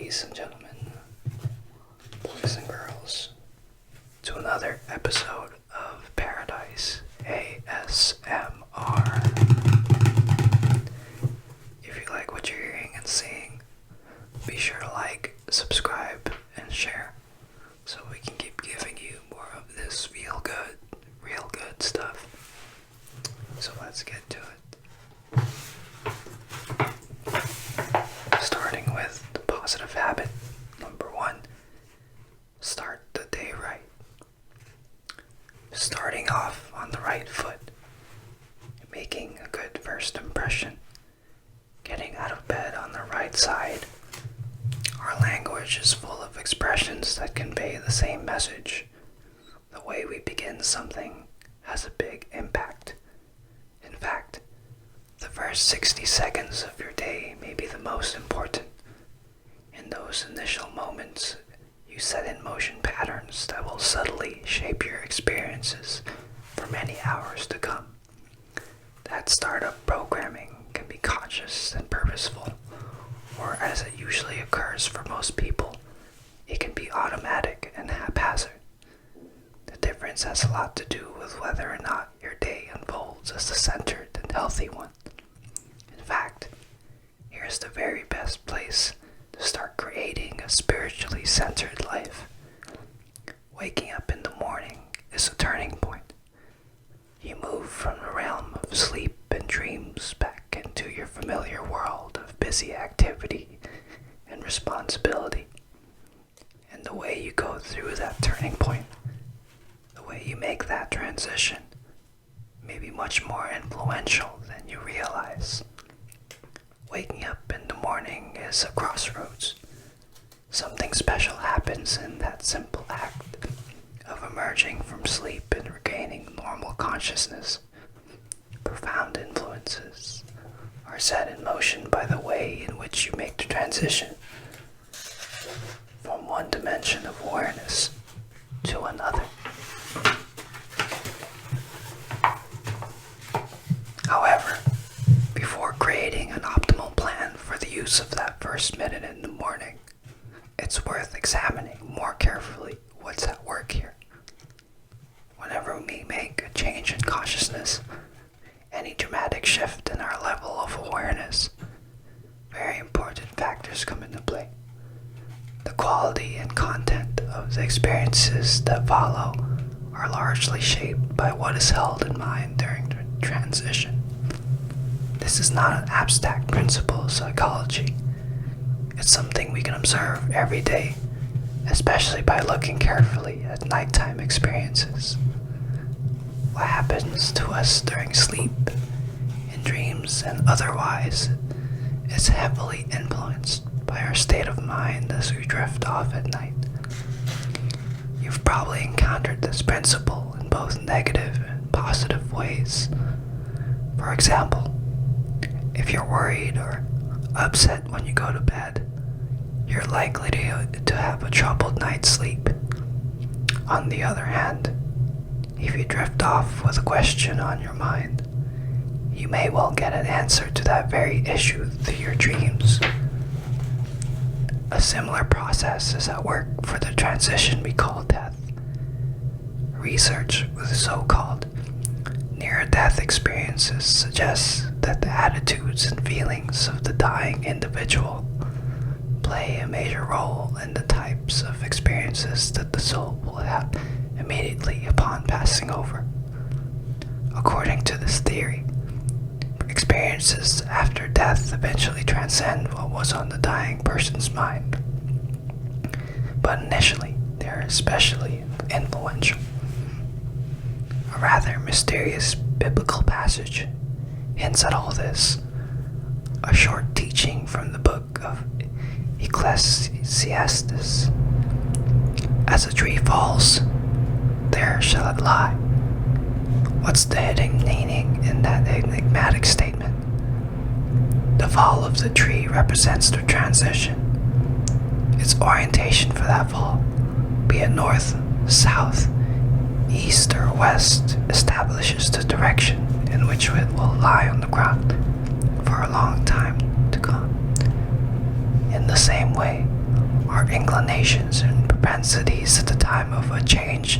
ladies and gentlemen, boys and girls, to another episode of Paradise ASMR. If you like what you're hearing and seeing, be sure to like, subscribe, and share so we can keep giving you more of this real good stuff. So let's get to it. Starting with the positive habit number 1, start the day right. Starting off on the right foot, making a good first impression, getting out of bed on the right side. Our language is full of expressions that convey the same message. The way we begin something has a big impact. In fact, the first 60 seconds of your day may be the most important. In those initial moments, you set in motion patterns that will subtly shape your experiences for many hours to come. That startup programming can be conscious and purposeful, or as it usually occurs for most people, it can be automatic and haphazard. The difference has a lot to do with whether or not your day unfolds as a centered and healthy one. In fact, here's the very best place to start creating a spiritually centered life. Waking up in the morning is a turning point. You move from the realm of sleep and dreams back into your familiar world of busy activity and responsibility. And the way you go through that turning point, the way you make that transition, may be much more influential than you realize. Waking up in the morning is a crossroads. Something special happens in that simple act of emerging from sleep and regaining normal consciousness. Profound influences are set in motion by the way in which you make the transition from one dimension of awareness to another. However, before creating an optimal plan for the use of that first minute in the morning, it's worth examining more carefully what's at work here. Whenever we make a change in consciousness, any dramatic shift in our level of awareness, very important factors come into play. The quality and content of the experiences that follow are largely shaped by what is held in mind during the transition. This is not an abstract principle of psychology. It's something we can observe every day, especially by looking carefully at nighttime experiences. What happens to us during sleep, in dreams and otherwise, is heavily influenced by our state of mind as we drift off at night. You've probably encountered this principle in both negative and positive ways. For example, if you're worried or upset when you go to bed, you're likely to have a troubled night's sleep. On the other hand, if you drift off with a question on your mind, you may well get an answer to that very issue through your dreams. A similar process is at work for the transition we call death. Research with so-called near-death experiences suggests that the attitudes and feelings of the dying individual play a major role in the types of experiences that the soul will have immediately upon passing over. According to this theory, experiences after death eventually transcend what was on the dying person's mind. But initially, they are especially influential. A rather mysterious biblical passage hints at all this. A short teaching from the book of Ecclesiastes. As a tree falls, there shall it lie. What's the hidden meaning in that enigmatic statement? The fall of the tree represents the transition. Its orientation for that fall, be it north, south, east, or west, establishes the direction in which it will lie on the ground for a long time to come. In the same way, Our inclinations and propensities at the time of a change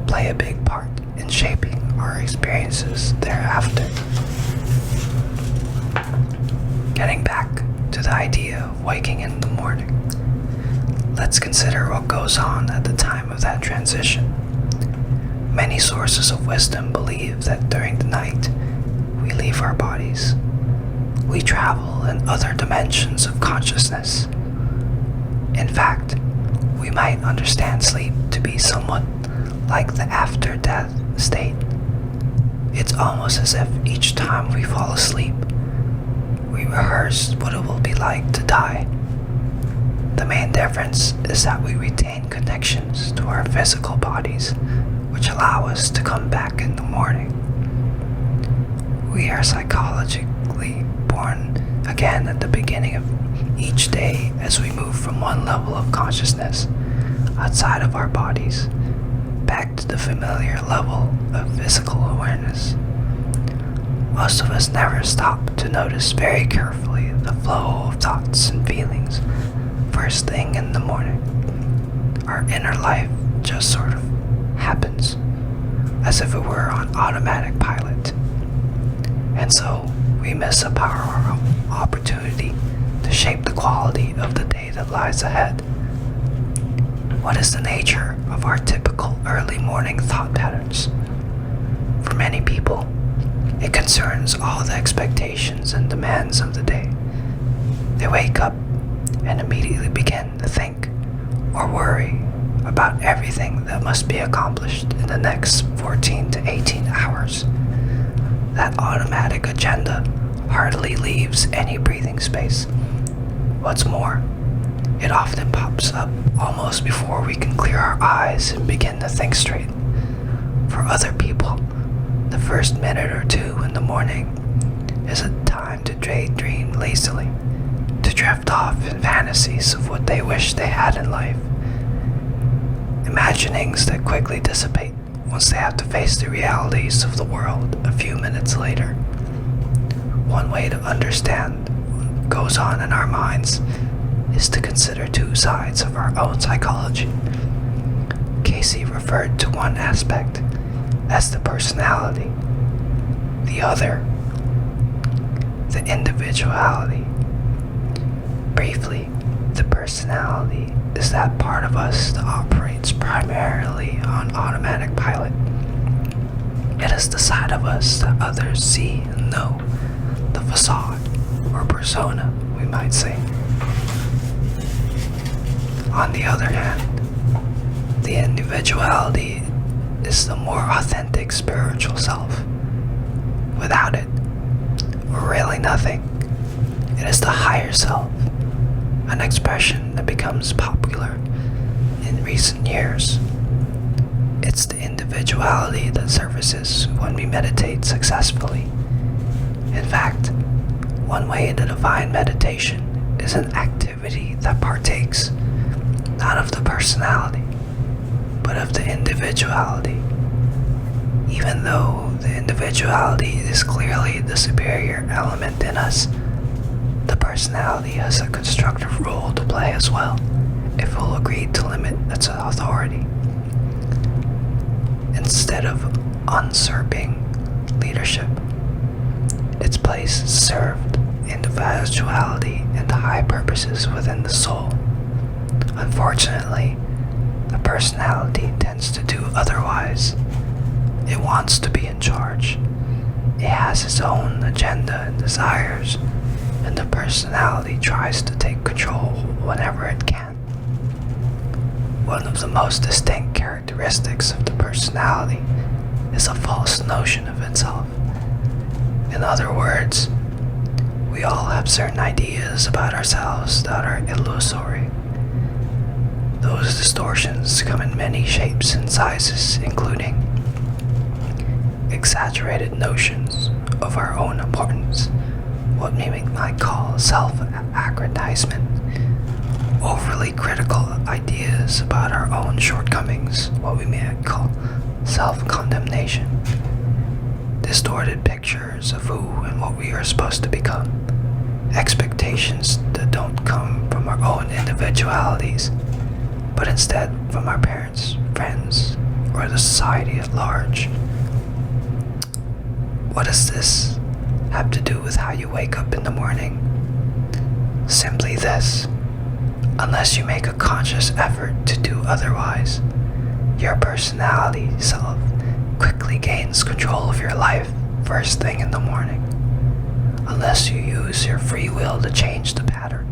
play a big part in shaping our experiences thereafter. Getting back to the idea of waking in the morning, let's consider what goes on at the time of that transition. Many sources of wisdom believe that during the night, we leave our bodies. We travel in other dimensions of consciousness. In fact, we might understand sleep to be somewhat like the after-death state. It's almost as if each time we fall asleep, we rehearse what it will be like to die. The main difference is that we retain connections to our physical bodies, which allow us to come back in the morning. We are psychologically born again at the beginning of each day as we move from one level of consciousness outside of our bodies back to the familiar level of physical awareness. Most of us never stop to notice very carefully the flow of thoughts and feelings first thing in the morning. Our inner life just sort of happens as if it were on automatic pilot. And so we miss a powerful opportunity to shape the quality of the day that lies ahead. What is the nature of our typical early morning thought patterns? For many people, it concerns all the expectations and demands of the day. They wake up and immediately begin to think or worry about everything that must be accomplished in the next 14 to 18 hours. That automatic agenda hardly leaves any breathing space. What's more, it often pops up almost before we can clear our eyes and begin to think straight. For other people, the first minute or two in the morning is a time to daydream lazily, to drift off in fantasies of what they wish they had in life. Imaginings that quickly dissipate once they have to face the realities of the world a few minutes later. One way to understand what goes on in our minds is to consider two sides of our own psychology. Casey referred to one aspect as the personality, the other, the individuality. Briefly, the personality is that part of us that operates primarily on automatic pilot. It is the side of us that others see and know, the facade or persona, we might say. On the other hand, the individuality is the more authentic spiritual self. Without it, we're really nothing. It is the higher self, an expression that becomes popular in recent years. It's the individuality that surfaces when we meditate successfully. In fact, one way to define meditation is an activity that partakes not of the personality, but of the individuality. Even though the individuality is clearly the superior element in us, the personality has a constructive role to play as well, if we'll agree to limit its authority. Instead of usurping leadership, its place is served individuality and high purposes within the soul. Unfortunately, the personality tends to do otherwise. It wants to be in charge. It has its own agenda and desires, and the personality tries to take control whenever it can. One of the most distinct characteristics of the personality is a false notion of itself. In other words, we all have certain ideas about ourselves that are illusory. Those distortions come in many shapes and sizes, including exaggerated notions of our own importance, what we might call self-aggrandizement, overly critical ideas about our own shortcomings, what we might call self-condemnation, distorted pictures of who and what we are supposed to become, expectations that don't come from our own individualities, but instead from our parents, friends, or the society at large. What does this have to do with how you wake up in the morning? Simply this: unless you make a conscious effort to do otherwise, your personality self quickly gains control of your life first thing in the morning. Unless you use your free will to change the pattern,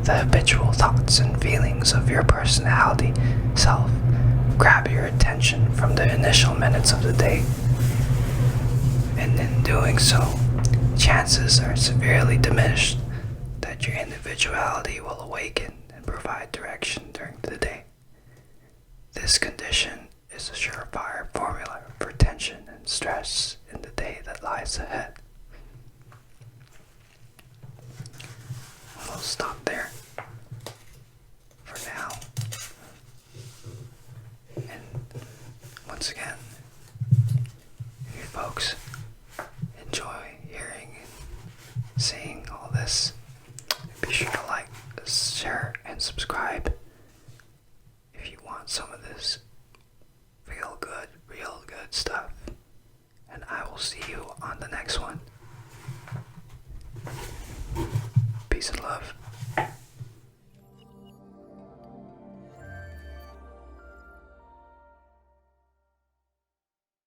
the habitual thoughts and feelings of your personality self grab your attention from the initial minutes of the day. And in doing so, chances are severely diminished that your individuality will awaken and provide direction during the day. This condition is a surefire formula for tension and stress in the day that lies ahead. I'll stop there for now. And once again, if you folks enjoy hearing and seeing all this, be sure to like, share, and subscribe if you want some of this real good stuff. And I will see you on the next one.